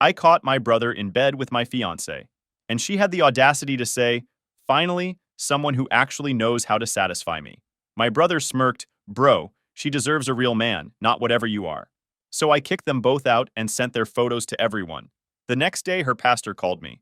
I caught my brother in bed with my fiancée, and she had the audacity to say, "Finally, someone who actually knows how to satisfy me." My brother smirked, "Bro, she deserves a real man, not whatever you are." So I kicked them both out and sent their photos to everyone. The next day, her pastor called me.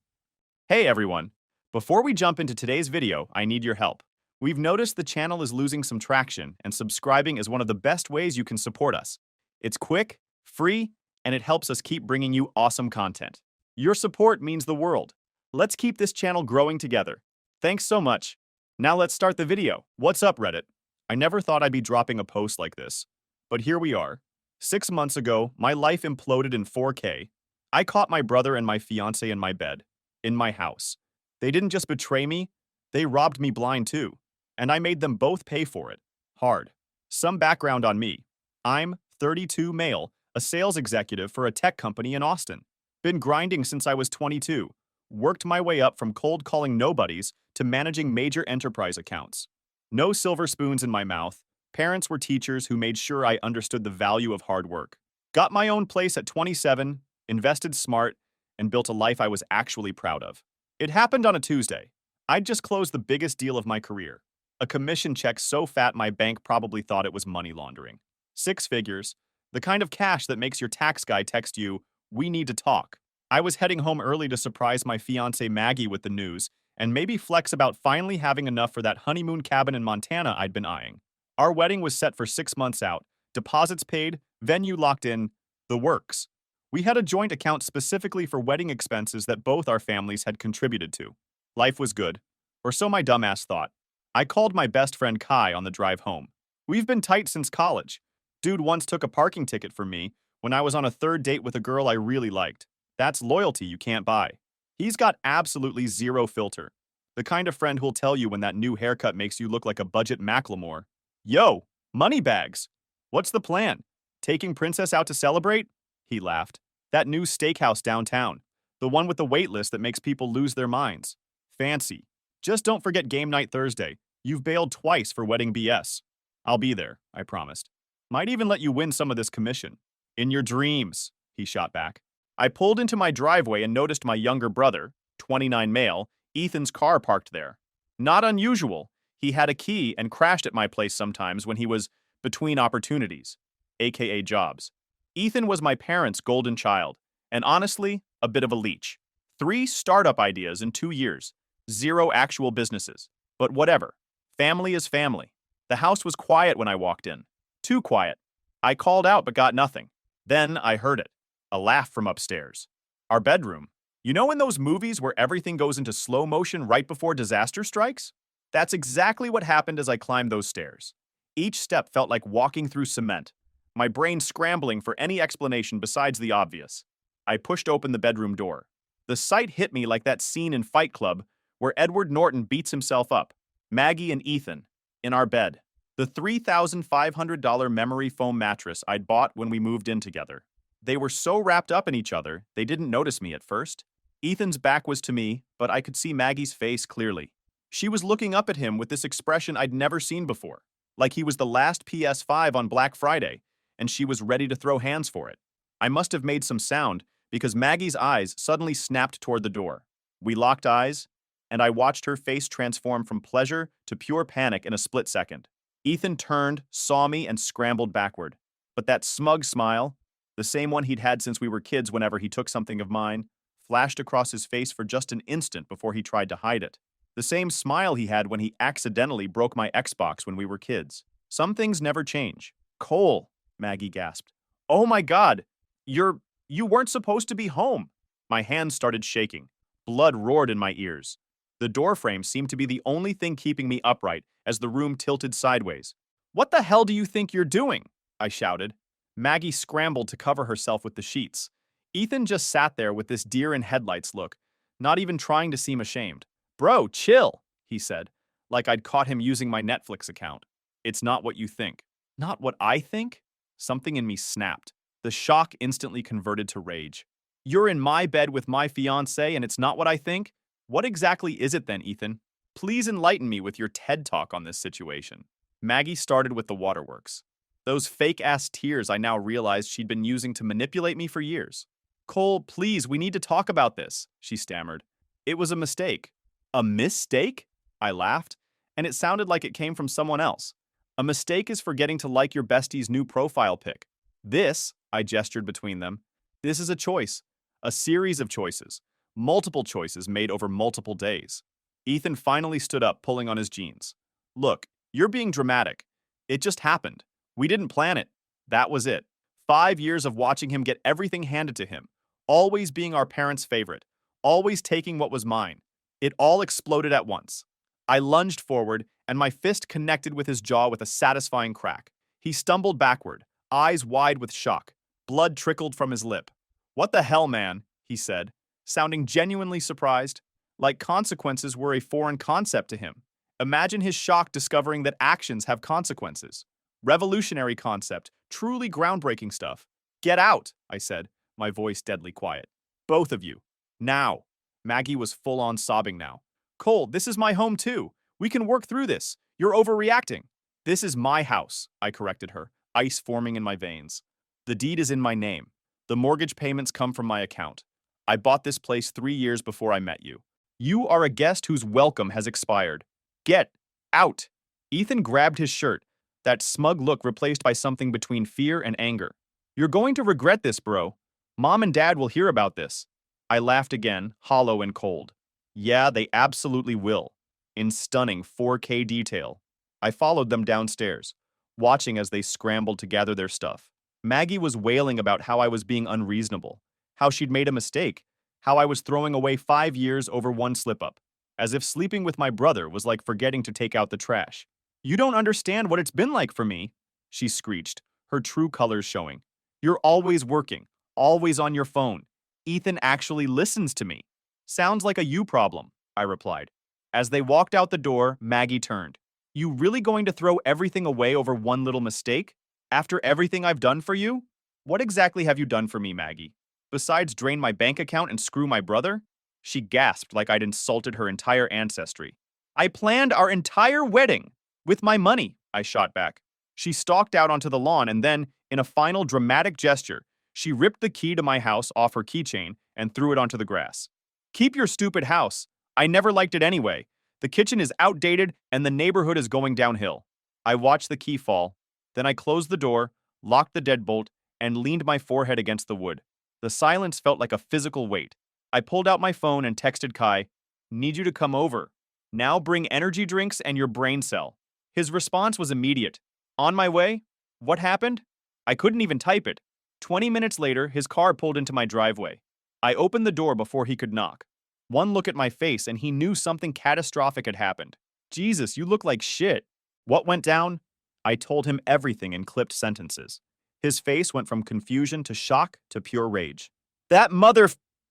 "Hey everyone, before we jump into today's video, I need your help. We've noticed the channel is losing some traction, and subscribing is one of the best ways you can support us. It's quick, free, and it helps us keep bringing you awesome content. Your support means the world. Let's keep this channel growing together. Thanks so much. Now let's start the video. What's up, Reddit? I never thought I'd be dropping a post like this, but here we are. 6 months ago, my life imploded in 4K. I caught my brother and my fiancée in my bed, in my house. They didn't just betray me, they robbed me blind too. And I made them both pay for it. Hard. Some background on me. I'm 32 male, a sales executive for a tech company in Austin. Been grinding since I was 22. Worked my way up from cold calling nobodies to managing major enterprise accounts. No silver spoons in my mouth. Parents were teachers who made sure I understood the value of hard work. Got my own place at 27, invested smart, and built a life I was actually proud of. It happened on a Tuesday. I'd just closed the biggest deal of my career. A commission check so fat my bank probably thought it was money laundering. 6 figures, the kind of cash that makes your tax guy text you, "We need to talk." I was heading home early to surprise my fiancée Maggie with the news, and maybe flex about finally having enough for that honeymoon cabin in Montana I'd been eyeing. Our wedding was set for 6 months out, deposits paid, venue locked in, the works. We had a joint account specifically for wedding expenses that both our families had contributed to. Life was good, or so my dumbass thought. I called my best friend Kai on the drive home. We've been tight since college. Dude once took a parking ticket from me when I was on a third date with a girl I really liked. That's loyalty you can't buy. He's got absolutely zero filter. The kind of friend who'll tell you when that new haircut makes you look like a budget Macklemore. "Yo, money bags. What's the plan? Taking Princess out to celebrate?" He laughed. "That new steakhouse downtown. The one with the wait list that makes people lose their minds. Fancy. Just don't forget game night Thursday. You've bailed twice for wedding BS. I'll be there, I promised. Might even let you win some of this commission." "In your dreams," he shot back. I pulled into my driveway and noticed my younger brother, 29 male, Ethan's car parked there. Not unusual. He had a key and crashed at my place sometimes when he was between opportunities, aka jobs. Ethan was my parents' golden child, and honestly, a bit of a leech. 3 startup ideas in 2 years. 0 actual businesses. But whatever. Family is family. The house was quiet when I walked in. Too quiet. I called out but got nothing. Then I heard it. A laugh from upstairs. Our bedroom. You know in those movies where everything goes into slow motion right before disaster strikes? That's exactly what happened as I climbed those stairs. Each step felt like walking through cement, my brain scrambling for any explanation besides the obvious. I pushed open the bedroom door. The sight hit me like that scene in Fight Club where Edward Norton beats himself up. Maggie and Ethan, in our bed. The $3,500 memory foam mattress I'd bought when we moved in together. They were so wrapped up in each other, they didn't notice me at first. Ethan's back was to me, but I could see Maggie's face clearly. She was looking up at him with this expression I'd never seen before, like he was the last PS5 on Black Friday, and she was ready to throw hands for it. I must have made some sound, because Maggie's eyes suddenly snapped toward the door. We locked eyes, and I watched her face transform from pleasure to pure panic in a split second. Ethan turned, saw me, and scrambled backward. But that smug smile, the same one he'd had since we were kids whenever he took something of mine, flashed across his face for just an instant before he tried to hide it. The same smile he had when he accidentally broke my Xbox when we were kids. Some things never change. "Cole," Maggie gasped. "Oh my God, you weren't supposed to be home." My hands started shaking. Blood roared in my ears. The doorframe seemed to be the only thing keeping me upright as the room tilted sideways. "What the hell do you think you're doing?" I shouted. Maggie scrambled to cover herself with the sheets. Ethan just sat there with this deer in headlights look, not even trying to seem ashamed. "Bro, chill," he said, like I'd caught him using my Netflix account. "It's not what you think." "Not what I think?" Something in me snapped. The shock instantly converted to rage. "You're in my bed with my fiancée and it's not what I think? What exactly is it then, Ethan? Please enlighten me with your TED Talk on this situation." Maggie started with the waterworks. Those fake-ass tears I now realized she'd been using to manipulate me for years. Cole, please, we need to talk about this, she stammered. It was a mistake. A mistake? I laughed, and it sounded like it came from someone else. A mistake is forgetting to like your bestie's new profile pic. This, I gestured between them, this is a choice. A series of choices. Multiple choices made over multiple days. Ethan finally stood up, pulling on his jeans. Look, you're being dramatic. It just happened. We didn't plan it. That was it. 5 years of watching him get everything handed to him. Always being our parents' favorite. Always taking what was mine. It all exploded at once. I lunged forward, and my fist connected with his jaw with a satisfying crack. He stumbled backward, eyes wide with shock. Blood trickled from his lip. "What the hell, man?" he said, sounding genuinely surprised, like consequences were a foreign concept to him. Imagine his shock discovering that actions have consequences. Revolutionary concept, truly groundbreaking stuff. "Get out," I said, my voice deadly quiet. "Both of you. Now." Maggie was full-on sobbing now. "Cole, this is my home too. We can work through this. You're overreacting." "This is my house," I corrected her, ice forming in my veins. "The deed is in my name. The mortgage payments come from my account. I bought this place 3 years before I met you. You are a guest whose welcome has expired. Get out." Ethan grabbed his shirt, that smug look replaced by something between fear and anger. "You're going to regret this, bro. Mom and Dad will hear about this." I laughed again, hollow and cold. "Yeah, they absolutely will." In stunning 4K detail. I followed them downstairs, watching as they scrambled to gather their stuff. Maggie was wailing about how I was being unreasonable, how she'd made a mistake, how I was throwing away 5 years over one slip-up, as if sleeping with my brother was like forgetting to take out the trash. "You don't understand what it's been like for me," she screeched, her true colors showing. "You're always working, always on your phone. Ethan actually listens to me." "Sounds like a you problem," I replied. As they walked out the door, Maggie turned. "You really going to throw everything away over one little mistake? After everything I've done for you?" "What exactly have you done for me, Maggie? Besides drain my bank account and screw my brother?" She gasped like I'd insulted her entire ancestry. "I planned our entire wedding with my money," I shot back. She stalked out onto the lawn and then, in a final dramatic gesture, she ripped the key to my house off her keychain and threw it onto the grass. "Keep your stupid house. I never liked it anyway. The kitchen is outdated and the neighborhood is going downhill." I watched the key fall. Then I closed the door, locked the deadbolt, and leaned my forehead against the wood. The silence felt like a physical weight. I pulled out my phone and texted Kai, "Need you to come over. Now bring energy drinks and your brain cell." His response was immediate. "On my way?" "What happened?" I couldn't even type it. 20 minutes later, his car pulled into my driveway. I opened the door before he could knock. One look at my face and he knew something catastrophic had happened. "Jesus, you look like shit." "What went down?" I told him everything in clipped sentences. His face went from confusion to shock to pure rage. "That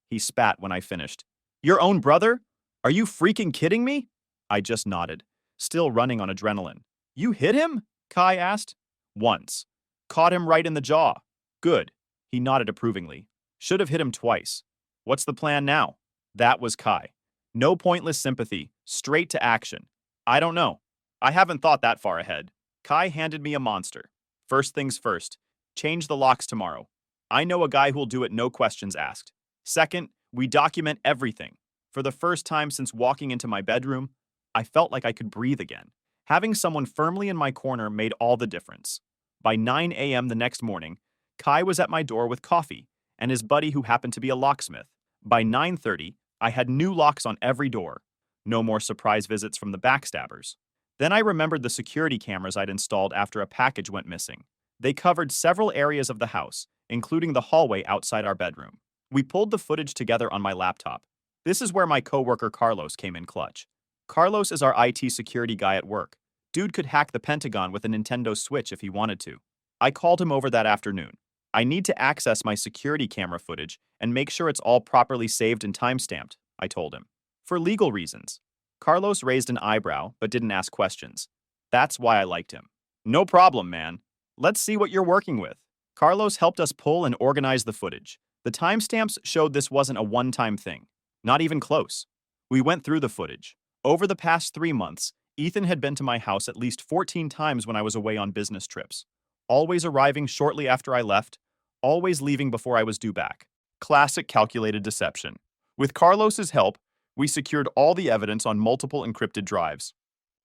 he spat when I finished. "Your own brother? Are you freaking kidding me?" I just nodded, still running on adrenaline. "You hit him?" Kai asked. "Once. Caught him right in the jaw." "Good." He nodded approvingly. "Should have hit him twice." "What's the plan now?" That was Kai. No pointless sympathy, straight to action. "I don't know. I haven't thought that far ahead." Kai handed me a monster. "First things first. Change the locks tomorrow. I know a guy who'll do it, no questions asked. Second, we document everything. For the first time since walking into my bedroom, I felt like I could breathe again. Having someone firmly in my corner made all the difference. By 9 a.m. the next morning, Kai was at my door with coffee, and his buddy who happened to be a locksmith. By 9:30, I had new locks on every door. No more surprise visits from the backstabbers. Then I remembered the security cameras I'd installed after a package went missing. They covered several areas of the house, including the hallway outside our bedroom. We pulled the footage together on my laptop. This is where my coworker Carlos came in clutch. Carlos is our IT security guy at work. Dude could hack the Pentagon with a Nintendo Switch if he wanted to. I called him over that afternoon. "I need to access my security camera footage and make sure it's all properly saved and timestamped," I told him. "For legal reasons." Carlos raised an eyebrow, but didn't ask questions. That's why I liked him. "No problem, man. Let's see what you're working with." Carlos helped us pull and organize the footage. The timestamps showed this wasn't a one-time thing. Not even close. We went through the footage. Over the past 3 months, Ethan had been to my house at least 14 times when I was away on business trips. Always arriving shortly after I left, always leaving before I was due back. Classic calculated deception. With Carlos's help, we secured all the evidence on multiple encrypted drives.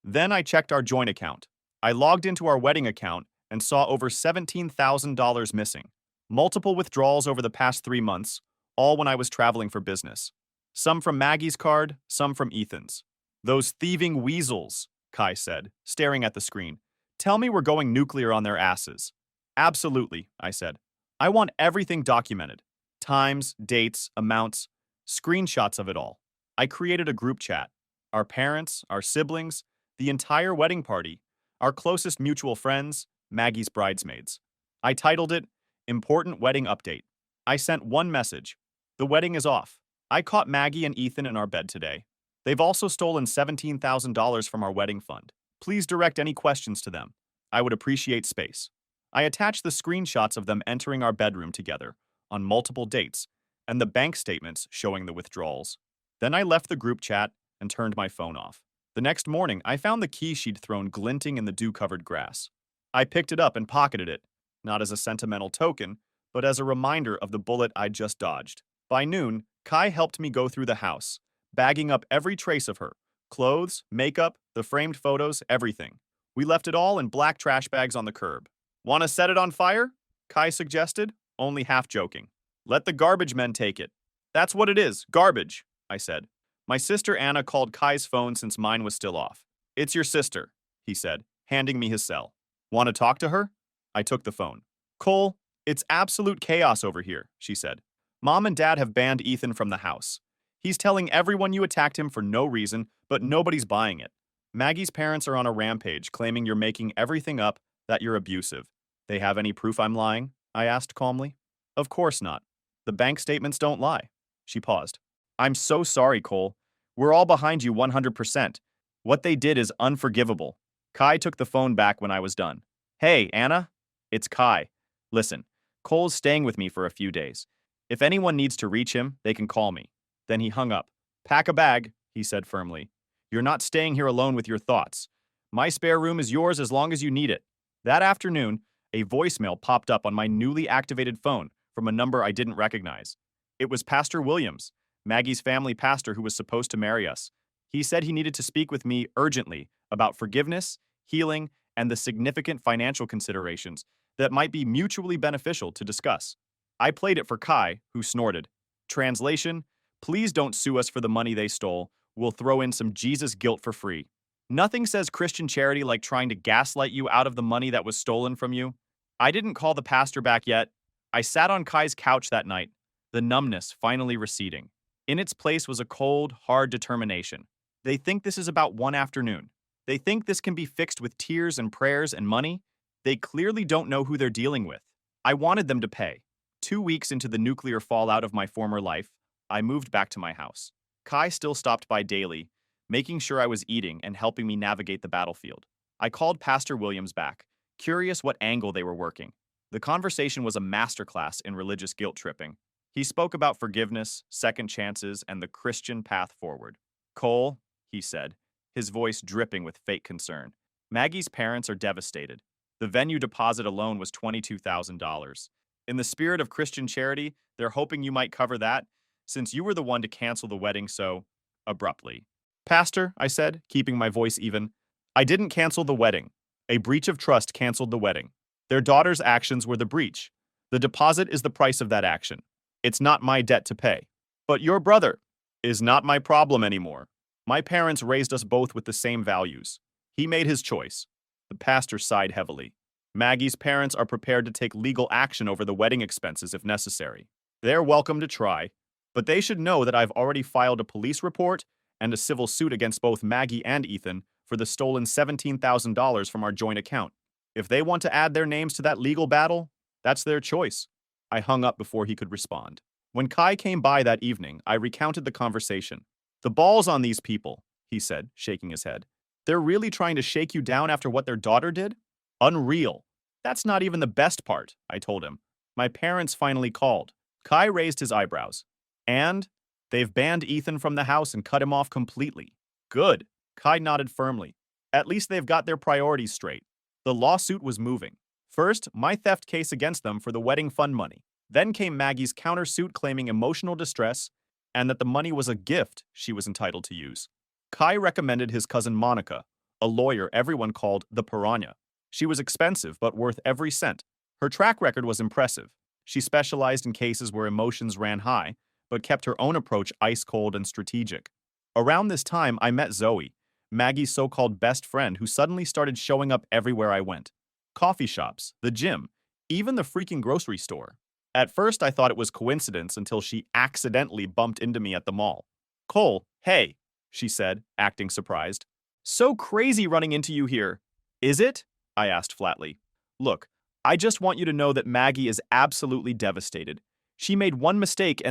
Then I checked our joint account. I logged into our wedding account and saw over $17,000 missing. Multiple withdrawals over the past 3 months, all when I was traveling for business. Some from Maggie's card, some from Ethan's. Those thieving weasels, Kai said, staring at the screen. Tell me we're going nuclear on their asses. Absolutely, I said. I want everything documented. Times, dates, amounts, screenshots of it all. I created a group chat. Our parents, our siblings, the entire wedding party, our closest mutual friends, Maggie's bridesmaids. I titled it, Important Wedding Update. I sent one message. The wedding is off. I caught Maggie and Ethan in our bed today. They've also stolen $17,000 from our wedding fund. Please direct any questions to them. I would appreciate space. I attached the screenshots of them entering our bedroom together on multiple dates and the bank statements showing the withdrawals. Then I left the group chat and turned my phone off. The next morning, I found the key she'd thrown glinting in the dew-covered grass. I picked it up and pocketed it, not as a sentimental token, but as a reminder of the bullet I'd just dodged. By noon, Kai helped me go through the house, bagging up every trace of her. Clothes, makeup, the framed photos, everything. We left it all in black trash bags on the curb. Want to set it on fire? Kai suggested, only half joking. Let the garbage men take it. That's what it is, garbage, I said. My sister Anna called Kai's phone since mine was still off. It's your sister, he said, handing me his cell. Want to talk to her? I took the phone. Cole, it's absolute chaos over here, she said. Mom and Dad have banned Ethan from the house. He's telling everyone you attacked him for no reason, but nobody's buying it. Maggie's parents are on a rampage, claiming you're making everything up, that you're abusive. They have any proof I'm lying? I asked calmly. Of course not. The bank statements don't lie. She paused. I'm so sorry, Cole. We're all behind you 100%. What they did is unforgivable. Kai took the phone back when I was done. Hey, Anna? It's Kai. Listen, Cole's staying with me for a few days. If anyone needs to reach him, they can call me. Then he hung up. Pack a bag, he said firmly. You're not staying here alone with your thoughts. My spare room is yours as long as you need it. That afternoon, a voicemail popped up on my newly activated phone from a number I didn't recognize. It was Pastor Williams, Maggie's family pastor who was supposed to marry us. He said he needed to speak with me urgently about forgiveness, healing, and the significant financial considerations that might be mutually beneficial to discuss. I played it for Kai, who snorted. Translation, please don't sue us for the money they stole. We'll throw in some Jesus guilt for free. Nothing says Christian charity like trying to gaslight you out of the money that was stolen from you. I didn't call the pastor back yet. I sat on Kai's couch that night, the numbness finally receding. In its place was a cold, hard determination. They think this is about one afternoon. They think this can be fixed with tears and prayers and money. They clearly don't know who they're dealing with. I wanted them to pay. 2 weeks into the nuclear fallout of my former life, I moved back to my house. Kai still stopped by daily, making sure I was eating and helping me navigate the battlefield. I called Pastor Williams back, curious what angle they were working. The conversation was a masterclass in religious guilt tripping. He spoke about forgiveness, second chances, and the Christian path forward. Cole, he said, his voice dripping with fake concern. Maggie's parents are devastated. The venue deposit alone was $22,000. In the spirit of Christian charity, they're hoping you might cover that, since you were the one to cancel the wedding so abruptly. Pastor, I said, keeping my voice even, I didn't cancel the wedding. A breach of trust canceled the wedding. Their daughter's actions were the breach. The deposit is the price of that action. It's not my debt to pay. But your brother is not my problem anymore. My parents raised us both with the same values. He made his choice. The pastor sighed heavily. Maggie's parents are prepared to take legal action over the wedding expenses if necessary. They're welcome to try, but they should know that I've already filed a police report and a civil suit against both Maggie and Ethan for the stolen $17,000 from our joint account. If they want to add their names to that legal battle, that's their choice. I hung up before he could respond. When Kai came by that evening, I recounted the conversation. The ball's on these people, he said, shaking his head. They're really trying to shake you down after what their daughter did? Unreal. That's not even the best part, I told him. My parents finally called. Kai raised his eyebrows. And they've banned Ethan from the house and cut him off completely. Good. Kai nodded firmly. At least they've got their priorities straight. The lawsuit was moving. First, my theft case against them for the wedding fund money. Then came Maggie's countersuit claiming emotional distress and that the money was a gift she was entitled to use. Kai recommended his cousin Monica, a lawyer everyone called the Piranha. She was expensive but worth every cent. Her track record was impressive. She specialized in cases where emotions ran high, but kept her own approach ice-cold and strategic. Around this time, I met Zoe, Maggie's so-called best friend who suddenly started showing up everywhere I went. Coffee shops, the gym, even the freaking grocery store. At first, I thought it was coincidence until she accidentally bumped into me at the mall. "Cole, hey," she said, acting surprised. "So crazy running into you here." "Is it?" I asked flatly. "Look, I just want you to know that Maggie is absolutely devastated. She made one mistake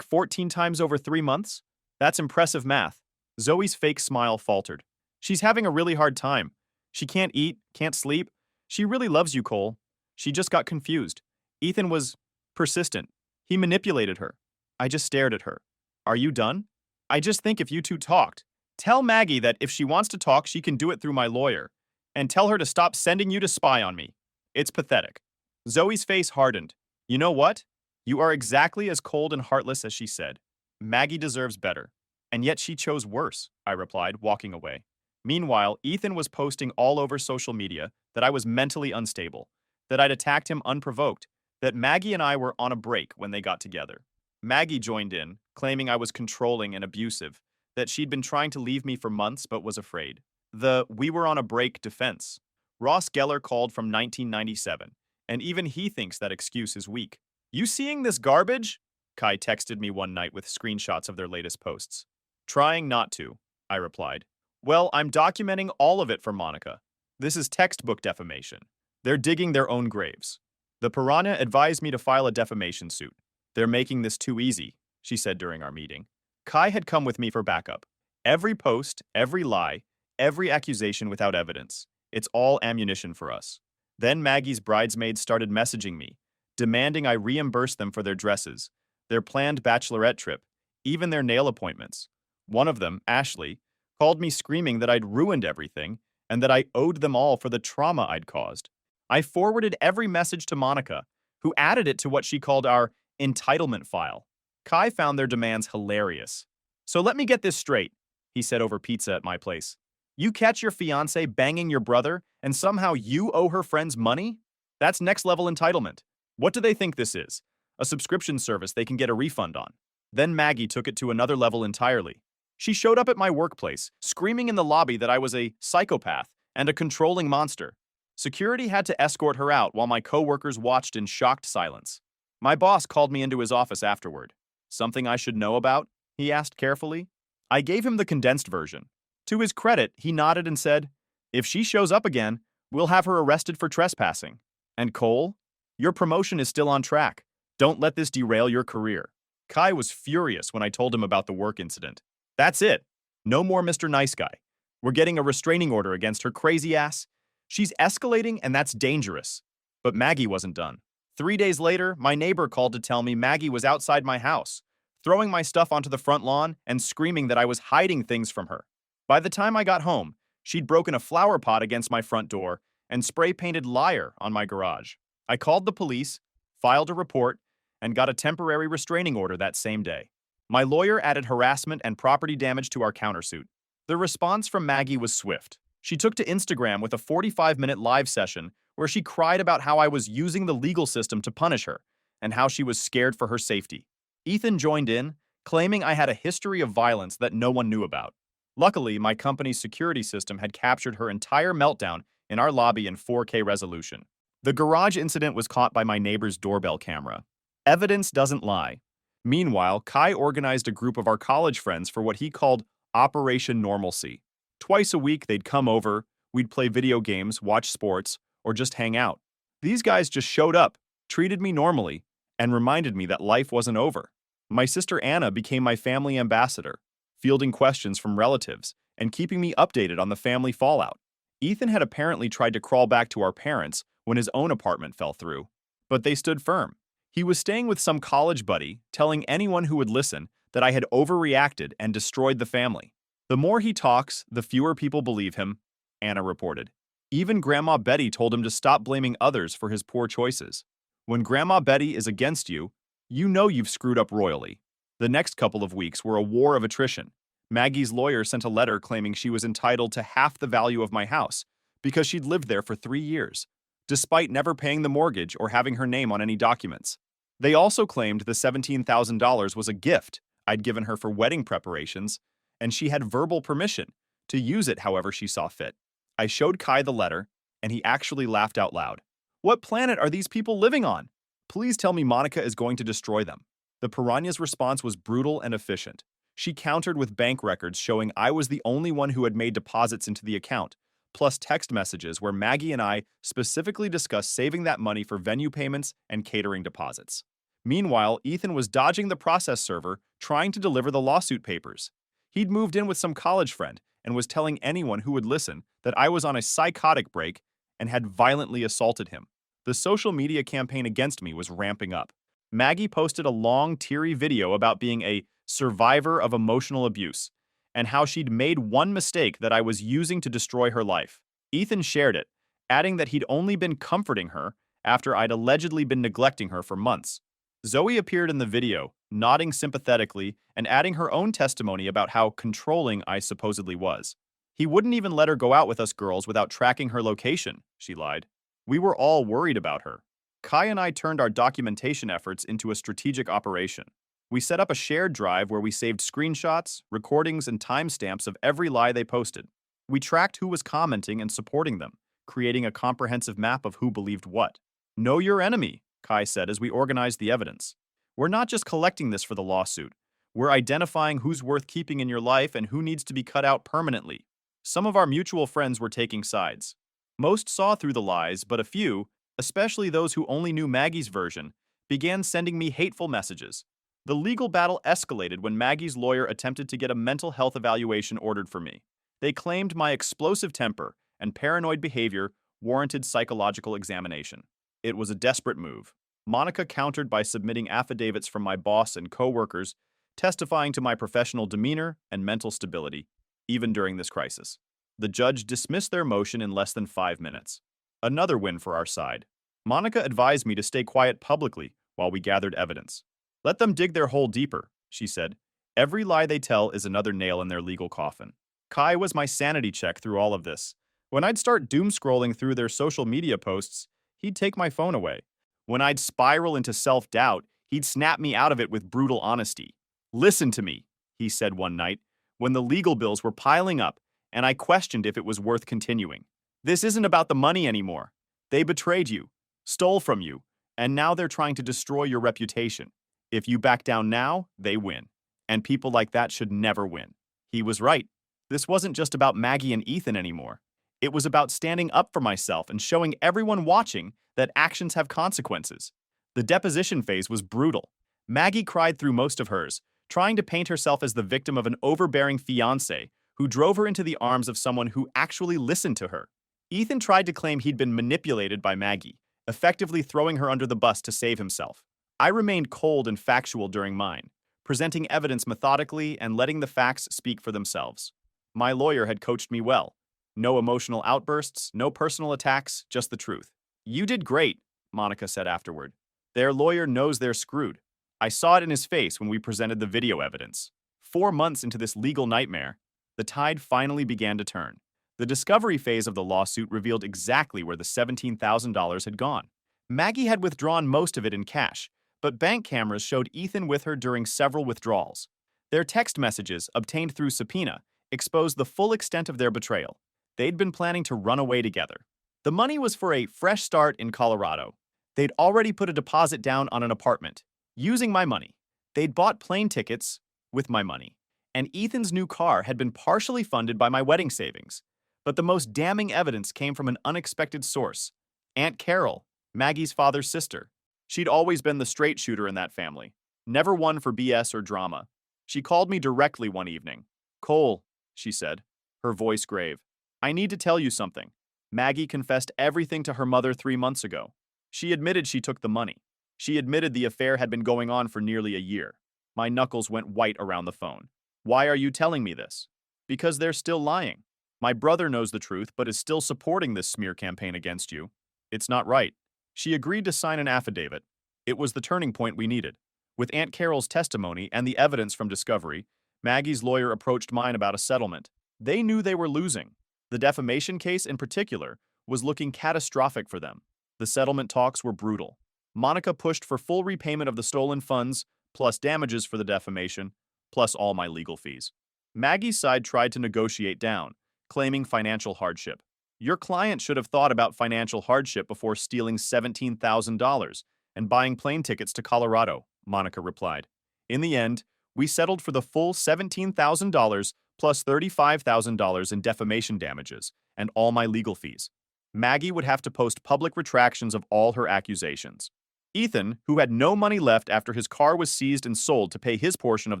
14 times over 3 months? That's impressive math." Zoe's fake smile faltered. "She's having a really hard time. She can't eat, can't sleep. She really loves you, Cole. She just got confused. Ethan was persistent. He manipulated her." I just stared at her. "Are you done?" "I just think if you two talked. Tell Maggie that if she wants to talk, she can do it through my lawyer. And tell her to stop sending you to spy on me. It's pathetic." Zoe's face hardened. "You know what? You are exactly as cold and heartless as she said. Maggie deserves better. And yet she chose worse," I replied, walking away. Meanwhile, Ethan was posting all over social media that I was mentally unstable, that I'd attacked him unprovoked, that Maggie and I were on a break when they got together. Maggie joined in, claiming I was controlling and abusive, that she'd been trying to leave me for months but was afraid. The "we were on a break" defense. Ross Geller called from 1997, and even he thinks that excuse is weak. "You seeing this garbage?" Kai texted me one night with screenshots of their latest posts. "Trying not to," I replied. "Well, I'm documenting all of it for Monica. This is textbook defamation. They're digging their own graves." The Piranha advised me to file a defamation suit. "They're making this too easy," she said during our meeting. Kai had come with me for backup. Every post, every lie, every accusation without evidence. It's all ammunition for us. Then Maggie's bridesmaids started messaging me, demanding I reimburse them for their dresses, their planned bachelorette trip, even their nail appointments. One of them, Ashley, called me screaming that I'd ruined everything and that I owed them all for the trauma I'd caused. I forwarded every message to Monica, who added it to what she called our entitlement file. Kai found their demands hilarious. "So let me get this straight," he said over pizza at my place. "You catch your fiancée banging your brother, and somehow you owe her friends money? That's next-level entitlement. What do they think this is? A subscription service they can get a refund on?" Then Maggie took it to another level entirely. She showed up at my workplace, screaming in the lobby that I was a psychopath and a controlling monster. Security had to escort her out while my coworkers watched in shocked silence. My boss called me into his office afterward. "Something I should know about?" he asked carefully. I gave him the condensed version. To his credit, he nodded and said, "If she shows up again, we'll have her arrested for trespassing. And Cole, your promotion is still on track. Don't let this derail your career." Kai was furious when I told him about the work incident. "That's it. No more Mr. Nice Guy. We're getting a restraining order against her crazy ass. She's escalating, and that's dangerous." But Maggie wasn't done. 3 days later, my neighbor called to tell me Maggie was outside my house, throwing my stuff onto the front lawn and screaming that I was hiding things from her. By the time I got home, she'd broken a flower pot against my front door and spray-painted "liar" on my garage. I called the police, filed a report, and got a temporary restraining order that same day. My lawyer added harassment and property damage to our countersuit. The response from Maggie was swift. She took to Instagram with a 45-minute live session where she cried about how I was using the legal system to punish her and how she was scared for her safety. Ethan joined in, claiming I had a history of violence that no one knew about. Luckily, my company's security system had captured her entire meltdown in our lobby in 4K resolution. The garage incident was caught by my neighbor's doorbell camera. Evidence doesn't lie. Meanwhile, Kai organized a group of our college friends for what he called Operation Normalcy. Twice a week, they'd come over, we'd play video games, watch sports, or just hang out. These guys just showed up, treated me normally, and reminded me that life wasn't over. My sister Anna became my family ambassador, fielding questions from relatives and keeping me updated on the family fallout. Ethan had apparently tried to crawl back to our parents when his own apartment fell through, but they stood firm. He was staying with some college buddy, telling anyone who would listen that I had overreacted and destroyed the family. "The more he talks, the fewer people believe him," Anna reported. Even Grandma Betty told him to stop blaming others for his poor choices. When Grandma Betty is against you, you know you've screwed up royally. The next couple of weeks were a war of attrition. Maggie's lawyer sent a letter claiming she was entitled to half the value of my house because she'd lived there for 3 years, despite never paying the mortgage or having her name on any documents. They also claimed the $17,000 was a gift I'd given her for wedding preparations, and she had verbal permission to use it however she saw fit. I showed Kai the letter, and he actually laughed out loud. What planet are these people living on? Please tell me Monica is going to destroy them. The piranha's response was brutal and efficient. She countered with bank records showing I was the only one who had made deposits into the account, plus text messages where Maggie and I specifically discussed saving that money for venue payments and catering deposits. Meanwhile, Ethan was dodging the process server, trying to deliver the lawsuit papers. He'd moved in with some college friend and was telling anyone who would listen that I was on a psychotic break and had violently assaulted him. The social media campaign against me was ramping up. Maggie posted a long, teary video about being a survivor of emotional abuse and how she'd made one mistake that I was using to destroy her life. Ethan shared it, adding that he'd only been comforting her after I'd allegedly been neglecting her for months. Zoe appeared in the video, nodding sympathetically and adding her own testimony about how controlling I supposedly was. He wouldn't even let her go out with us girls without tracking her location, she lied. We were all worried about her. Kai and I turned our documentation efforts into a strategic operation. We set up a shared drive where we saved screenshots, recordings, and timestamps of every lie they posted. We tracked who was commenting and supporting them, creating a comprehensive map of who believed what. Know your enemy, Kai said as we organized the evidence. We're not just collecting this for the lawsuit. We're identifying who's worth keeping in your life and who needs to be cut out permanently. Some of our mutual friends were taking sides. Most saw through the lies, but a few, especially those who only knew Maggie's version, began sending me hateful messages. The legal battle escalated when Maggie's lawyer attempted to get a mental health evaluation ordered for me. They claimed my explosive temper and paranoid behavior warranted psychological examination. It was a desperate move. Monica countered by submitting affidavits from my boss and co-workers, testifying to my professional demeanor and mental stability, even during this crisis. The judge dismissed their motion in less than 5 minutes. Another win for our side. Monica advised me to stay quiet publicly while we gathered evidence. Let them dig their hole deeper, she said. Every lie they tell is another nail in their legal coffin. Kai was my sanity check through all of this. When I'd start doom scrolling through their social media posts, he'd take my phone away. When I'd spiral into self-doubt, he'd snap me out of it with brutal honesty. Listen to me, he said one night, when the legal bills were piling up and I questioned if it was worth continuing. This isn't about the money anymore. They betrayed you, stole from you, and now they're trying to destroy your reputation. If you back down now, they win. And people like that should never win. He was right. This wasn't just about Maggie and Ethan anymore. It was about standing up for myself and showing everyone watching that actions have consequences. The deposition phase was brutal. Maggie cried through most of hers, trying to paint herself as the victim of an overbearing fiancé who drove her into the arms of someone who actually listened to her. Ethan tried to claim he'd been manipulated by Maggie, effectively throwing her under the bus to save himself. I remained cold and factual during mine, presenting evidence methodically and letting the facts speak for themselves. My lawyer had coached me well. No emotional outbursts, no personal attacks, just the truth. You did great, Monica said afterward. Their lawyer knows they're screwed. I saw it in his face when we presented the video evidence. 4 months into this legal nightmare, the tide finally began to turn. The discovery phase of the lawsuit revealed exactly where the $17,000 had gone. Maggie had withdrawn most of it in cash, but bank cameras showed Ethan with her during several withdrawals. Their text messages, obtained through subpoena, exposed the full extent of their betrayal. They'd been planning to run away together. The money was for a fresh start in Colorado. They'd already put a deposit down on an apartment, using my money. They'd bought plane tickets with my money. And Ethan's new car had been partially funded by my wedding savings. But the most damning evidence came from an unexpected source. Aunt Carol, Maggie's father's sister. She'd always been the straight shooter in that family, never one for BS or drama. She called me directly one evening. Cole, she said, her voice grave. I need to tell you something. Maggie confessed everything to her mother 3 months ago. She admitted she took the money. She admitted the affair had been going on for nearly a year. My knuckles went white around the phone. Why are you telling me this? Because they're still lying. My brother knows the truth but is still supporting this smear campaign against you. It's not right. She agreed to sign an affidavit. It was the turning point we needed. With Aunt Carol's testimony and the evidence from discovery, Maggie's lawyer approached mine about a settlement. They knew they were losing. The defamation case in particular was looking catastrophic for them. The settlement talks were brutal. Monica pushed for full repayment of the stolen funds, plus damages for the defamation, plus all my legal fees. Maggie's side tried to negotiate down, claiming financial hardship. Your client should have thought about financial hardship before stealing $17,000 and buying plane tickets to Colorado, Monica replied. In the end, we settled for the full $17,000 plus $35,000 in defamation damages and all my legal fees. Maggie would have to post public retractions of all her accusations. Ethan, who had no money left after his car was seized and sold to pay his portion of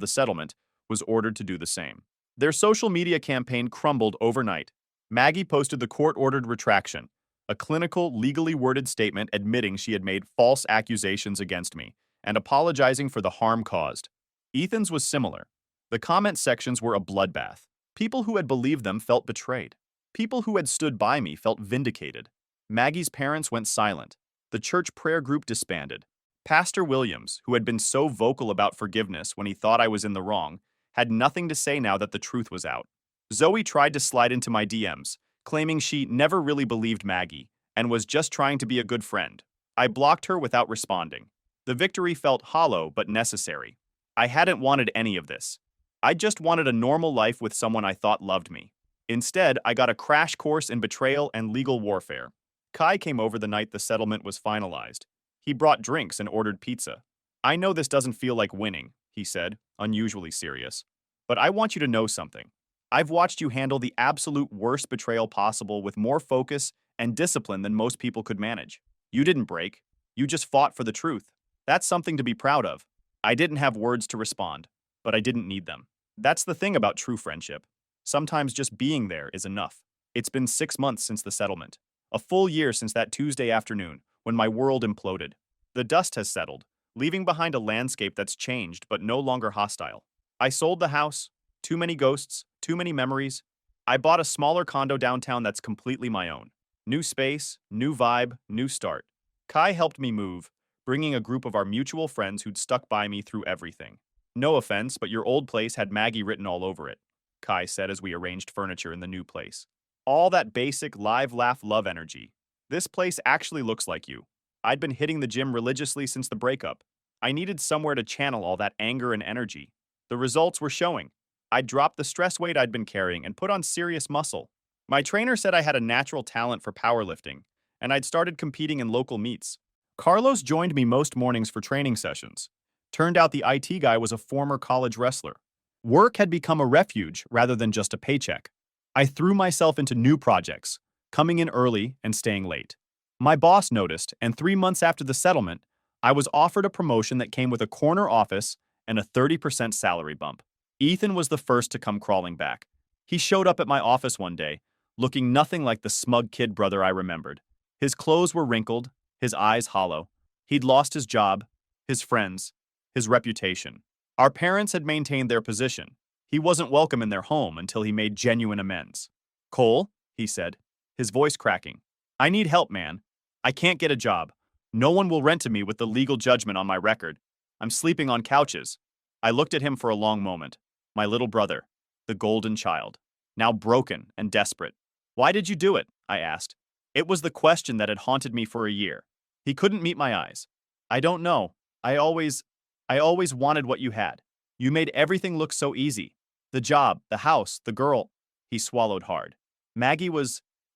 the settlement, was ordered to do the same. Their social media campaign crumbled overnight. Maggie posted the court-ordered retraction, a clinical, legally worded statement admitting she had made false accusations against me and apologizing for the harm caused. Ethan's was similar. The comment sections were a bloodbath. People who had believed them felt betrayed. People who had stood by me felt vindicated. Maggie's parents went silent. The church prayer group disbanded. Pastor Williams, who had been so vocal about forgiveness when he thought I was in the wrong, had nothing to say now that the truth was out. Zoe tried to slide into my DMs, claiming she never really believed Maggie and was just trying to be a good friend. I blocked her without responding. The victory felt hollow but necessary. I hadn't wanted any of this. I just wanted a normal life with someone I thought loved me. Instead, I got a crash course in betrayal and legal warfare. Kai came over the night the settlement was finalized. He brought drinks and ordered pizza. I know this doesn't feel like winning, he said, unusually serious. But I want you to know something. I've watched you handle the absolute worst betrayal possible with more focus and discipline than most people could manage. You didn't break. You just fought for the truth. That's something to be proud of. I didn't have words to respond, but I didn't need them. That's the thing about true friendship. Sometimes just being there is enough. It's been 6 months since the settlement. A full year since that Tuesday afternoon when my world imploded. The dust has settled, leaving behind a landscape that's changed but no longer hostile. I sold the house. Too many ghosts, too many memories. I bought a smaller condo downtown that's completely my own. New space, new vibe, new start. Kai helped me move, bringing a group of our mutual friends who'd stuck by me through everything. No offense, but your old place had Maggie written all over it, Kai said as we arranged furniture in the new place. All that basic live, laugh, love energy. This place actually looks like you. I'd been hitting the gym religiously since the breakup. I needed somewhere to channel all that anger and energy. The results were showing. I'd dropped the stress weight I'd been carrying and put on serious muscle. My trainer said I had a natural talent for powerlifting, and I'd started competing in local meets. Carlos joined me most mornings for training sessions. Turned out the IT guy was a former college wrestler. Work had become a refuge rather than just a paycheck. I threw myself into new projects, coming in early and staying late. My boss noticed, and 3 months after the settlement, I was offered a promotion that came with a corner office and a 30% salary bump. Ethan was the first to come crawling back. He showed up at my office one day, looking nothing like the smug kid brother I remembered. His clothes were wrinkled, his eyes hollow. He'd lost his job, his friends, his reputation. Our parents had maintained their position. He wasn't welcome in their home until he made genuine amends. Cole, he said, his voice cracking. I need help, man. I can't get a job. No one will rent to me with the legal judgment on my record. I'm sleeping on couches. I looked at him for a long moment. My little brother, the golden child, now broken and desperate. Why did you do it? I asked. It was the question that had haunted me for a year. He couldn't meet my eyes. I don't know. I always wanted what you had. You made everything look so easy. The job, the house, the girl. He swallowed hard.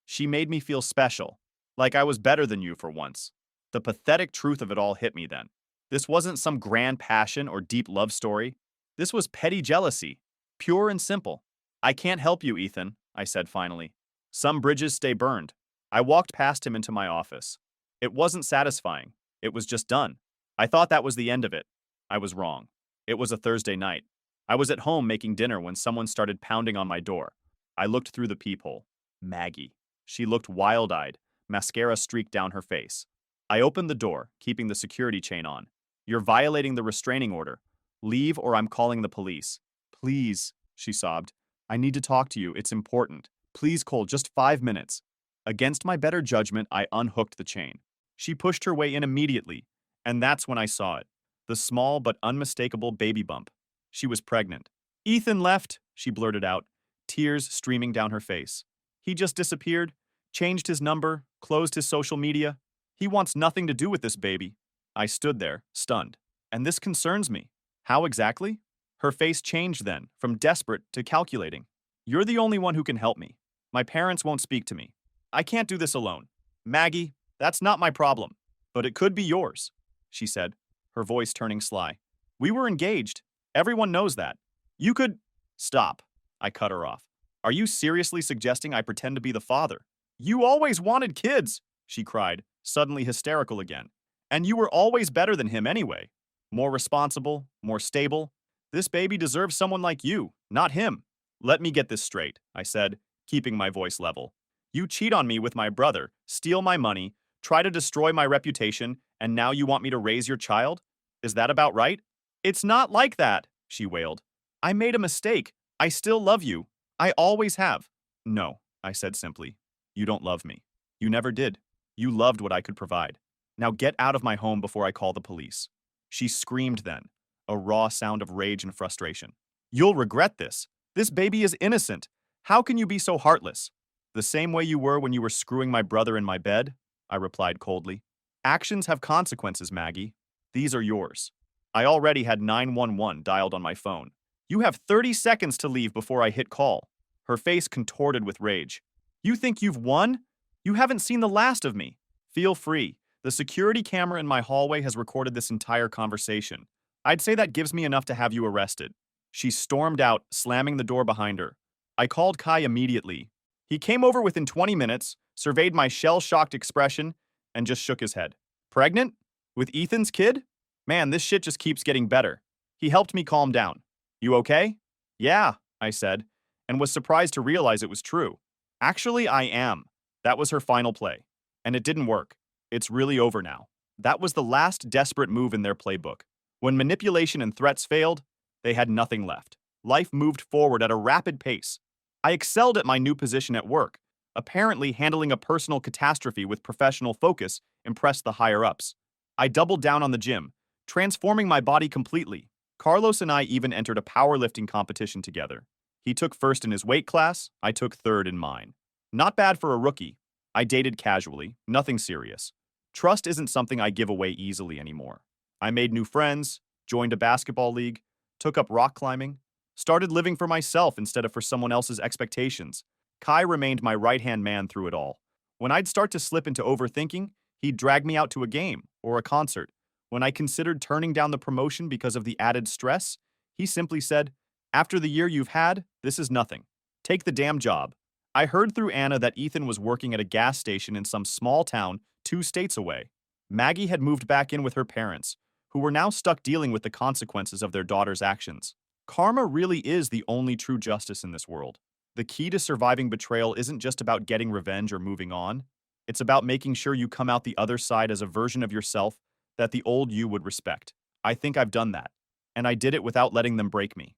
She made me feel special. Like I was better than you for once. The pathetic truth of it all hit me then. This wasn't some grand passion or deep love story. This was petty jealousy, pure and simple. I can't help you, Ethan, I said finally. Some bridges stay burned. I walked past him into my office. It wasn't satisfying. It was just done. I thought that was the end of it. I was wrong. It was a Thursday night. I was at home making dinner when someone started pounding on my door. I looked through the peephole. Maggie. She looked wild-eyed, mascara streaked down her face. I opened the door, keeping the security chain on. You're violating the restraining order. Leave or I'm calling the police. Please, she sobbed. I need to talk to you. It's important. Please, Cole, just 5 minutes. Against my better judgment, I unhooked the chain. She pushed her way in immediately, and that's when I saw it. The small but unmistakable baby bump. She was pregnant. Ethan left, she blurted out, tears streaming down her face. He just disappeared, changed his number, closed his social media. He wants nothing to do with this baby. I stood there, stunned. And this concerns me. How exactly? Her face changed then, from desperate to calculating. You're the only one who can help me. My parents won't speak to me. I can't do this alone. Maggie, that's not my problem. But it could be yours, she said, her voice turning sly. We were engaged. Everyone knows that. You could… Stop. I cut her off. Are you seriously suggesting I pretend to be the father? You always wanted kids, she cried, suddenly hysterical again. And you were always better than him anyway. More responsible, more stable. This baby deserves someone like you, not him. Let me get this straight, I said, keeping my voice level. You cheat on me with my brother, steal my money, try to destroy my reputation, and now you want me to raise your child? Is that about right? It's not like that, she wailed. I made a mistake. I still love you. I always have. No, I said simply. You don't love me. You never did. You loved what I could provide. Now get out of my home before I call the police. She screamed then, a raw sound of rage and frustration. You'll regret this. This baby is innocent. How can you be so heartless? The same way you were when you were screwing my brother in my bed, I replied coldly. Actions have consequences, Maggie. These are yours. I already had 911 dialed on my phone. You have 30 seconds to leave before I hit call. Her face contorted with rage. You think you've won? You haven't seen the last of me. Feel free. The security camera in my hallway has recorded this entire conversation. I'd say that gives me enough to have you arrested. She stormed out, slamming the door behind her. I called Kai immediately. He came over within 20 minutes, surveyed my shell-shocked expression, and just shook his head. Pregnant? With Ethan's kid? Man, this shit just keeps getting better. He helped me calm down. You okay? Yeah, I said, and was surprised to realize it was true. Actually, I am. That was her final play. And it didn't work. It's really over now. That was the last desperate move in their playbook. When manipulation and threats failed, they had nothing left. Life moved forward at a rapid pace. I excelled at my new position at work. Apparently, handling a personal catastrophe with professional focus impressed the higher-ups. I doubled down on the gym, transforming my body completely. Carlos and I even entered a powerlifting competition together. He took first in his weight class, I took third in mine. Not bad for a rookie. I dated casually, nothing serious. Trust isn't something I give away easily anymore. I made new friends, joined a basketball league, took up rock climbing, started living for myself instead of for someone else's expectations. Kai remained my right-hand man through it all. When I'd start to slip into overthinking, he'd drag me out to a game or a concert. When I considered turning down the promotion because of the added stress, he simply said, after the year you've had, this is nothing. Take the damn job. I heard through Anna that Ethan was working at a gas station in some small town 2 states away. Maggie had moved back in with her parents, who were now stuck dealing with the consequences of their daughter's actions. Karma really is the only true justice in this world. The key to surviving betrayal isn't just about getting revenge or moving on. It's about making sure you come out the other side as a version of yourself that the old you would respect. I think I've done that. And I did it without letting them break me.